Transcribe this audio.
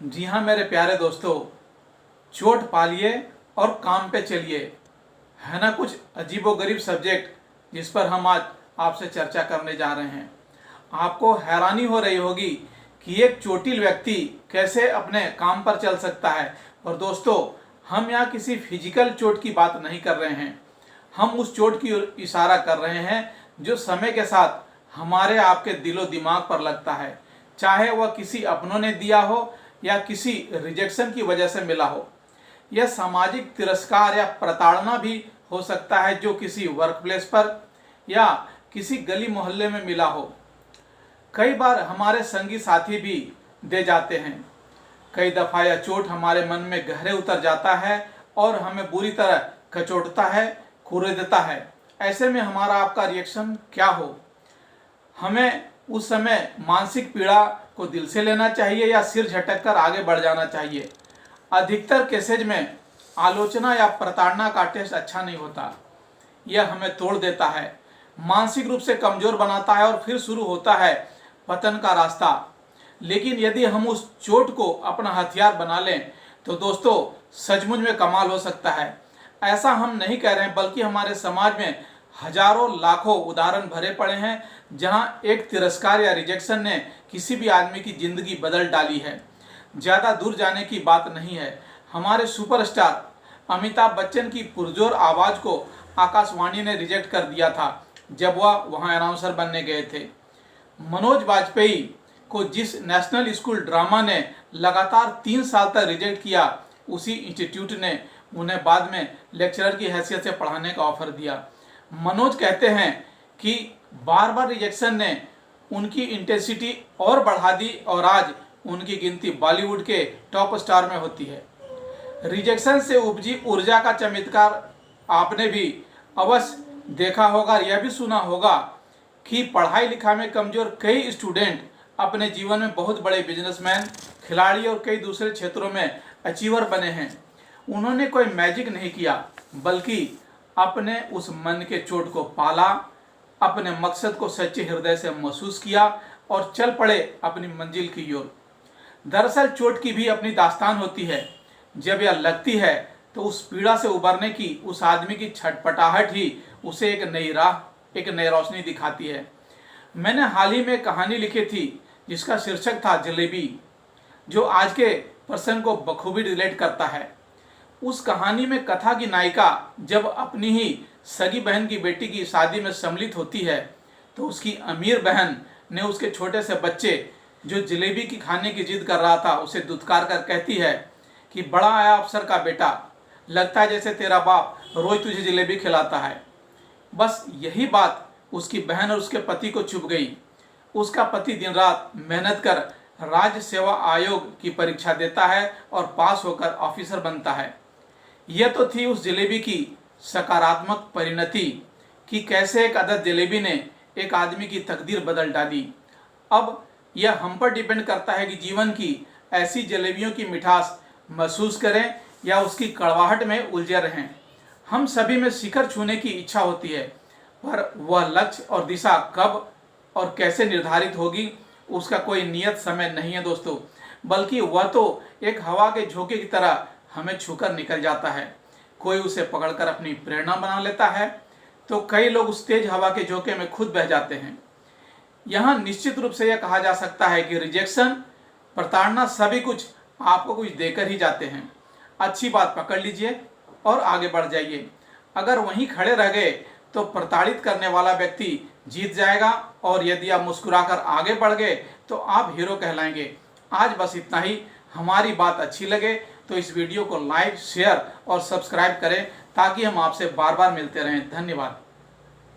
जी हाँ मेरे प्यारे दोस्तों, चोट पालिए और काम पे चलिए, है ना कुछ अजीबोगरीब सब्जेक्ट जिस पर हम आज आपसे चर्चा करने जा रहे हैं। आपको हैरानी हो रही होगी कि एक चोटिल व्यक्ति कैसे अपने काम पर चल सकता है। और दोस्तों, हम यहाँ किसी फिजिकल चोट की बात नहीं कर रहे हैं, हम उस चोट की ओर इशारा कर रहे हैं जो समय के साथ हमारे आपके दिलो दिमाग पर लगता है, चाहे वह किसी अपनों ने दिया हो या किसी रिजेक्शन की वजह से मिला हो। यह सामाजिक तिरस्कार या प्रताड़ना भी हो सकता है जो किसी वर्क प्लेस पर या किसी गली मोहल्ले में मिला हो। कई बार हमारे संगी साथी भी दे जाते हैं। कई दफ़ा यह चोट हमारे मन में गहरे उतर जाता है और हमें बुरी तरह कचोटता है, कुरेदता है। ऐसे में हमारा आपका रिएक्शन क्या हो? हमें उस समय मानसिक पीड़ा को दिल से लेना चाहिए या सिर झटक कर आगे बढ़ जाना चाहिए? अधिकतर केसेज में आलोचना या प्रताड़ना का टेस्ट अच्छा नहीं होता। यह हमें तोड़ देता है, मानसिक रूप से कमजोर बनाता है और फिर शुरू होता है पतन का रास्ता। लेकिन यदि हम उस चोट को अपना हथियार बना लें तो दोस्तों सचमुच में कमाल हो सकता है। ऐसा हम नहीं कह रहे हैं, बल्कि हमारे समाज में हजारों लाखों उदाहरण भरे पड़े हैं जहां एक तिरस्कार या रिजेक्शन ने किसी भी आदमी की जिंदगी बदल डाली है। ज़्यादा दूर जाने की बात नहीं है, हमारे सुपरस्टार अमिताभ बच्चन की पुरजोर आवाज़ को आकाशवाणी ने रिजेक्ट कर दिया था जब वह वहां अनाउंसर बनने गए थे। मनोज वाजपेयी को जिस नेशनल स्कूल ड्रामा ने लगातार 3 साल तक रिजेक्ट किया, उसी इंस्टीट्यूट ने उन्हें बाद में लेक्चरर की हैसियत से पढ़ाने का ऑफर दिया। मनोज कहते हैं कि बार बार रिजेक्शन ने उनकी इंटेंसिटी और बढ़ा दी और आज उनकी गिनती बॉलीवुड के टॉप स्टार में होती है। रिजेक्शन से उपजी ऊर्जा का चमत्कार आपने भी अवश्य देखा होगा, यह भी सुना होगा कि पढ़ाई लिखाई में कमजोर कई स्टूडेंट अपने जीवन में बहुत बड़े बिजनेसमैन, खिलाड़ी और कई दूसरे क्षेत्रों में अचीवर बने हैं। उन्होंने कोई मैजिक नहीं किया, बल्कि अपने उस मन के चोट को पाला, अपने मकसद को सच्चे हृदय से महसूस किया और चल पड़े अपनी मंजिल की ओर। दरअसल चोट की भी अपनी दास्तान होती है। जब यह लगती है तो उस पीड़ा से उबरने की उस आदमी की छटपटाहट ही उसे एक नई राह, एक नई रोशनी दिखाती है। मैंने हाल ही में एक कहानी लिखी थी जिसका शीर्षक था जलेबी, जो आज के पर्सन को बखूबी रिलेट करता है। उस कहानी में कथा की नायिका जब अपनी ही सगी बहन की बेटी की शादी में सम्मिलित होती है तो उसकी अमीर बहन ने उसके छोटे से बच्चे जो जलेबी की खाने की जिद कर रहा था उसे दुत्कार कर कहती है कि बड़ा आया अफसर का बेटा, लगता है जैसे तेरा बाप रोज तुझे जलेबी खिलाता है। बस यही बात उसकी बहन और उसके पति को चुभ गई। उसका पति दिन रात मेहनत कर राज्य सेवा आयोग की परीक्षा देता है और पास होकर ऑफिसर बनता है। यह तो थी उस जलेबी की सकारात्मक परिणति कि कैसे एक अदद जलेबी ने एक आदमी की तकदीर बदल डाली। अब यह हम पर डिपेंड करता है कि जीवन की ऐसी जलेबियों की मिठास महसूस करें या उसकी कड़वाहट में उलझे रहें। हम सभी में शिखर छूने की इच्छा होती है, पर वह लक्ष्य और दिशा कब और कैसे निर्धारित होगी उसका कोई नियत समय नहीं है दोस्तों, बल्कि वह तो एक हवा के झोंके की तरह हमें छूकर निकल जाता है। कोई उसे पकड़कर अपनी प्रेरणा बना लेता है तो कई लोग उस तेज हवा के झोंके में खुद बह जाते हैं। यहाँ निश्चित रूप से यह कहा जा सकता है कि रिजेक्शन, प्रताड़ना सभी कुछ आपको कुछ देकर ही जाते हैं। अच्छी बात पकड़ लीजिए और आगे बढ़ जाइए। अगर वहीं खड़े रह गए तो प्रताड़ित करने वाला व्यक्ति जीत जाएगा, और यदि आप मुस्कुराकर आगे बढ़ गए तो आप हीरो कहलाएंगे। आज बस इतना ही। हमारी बात अच्छी लगे तो इस वीडियो को लाइक, शेयर और सब्सक्राइब करें ताकि हम आपसे बार बार मिलते रहें। धन्यवाद।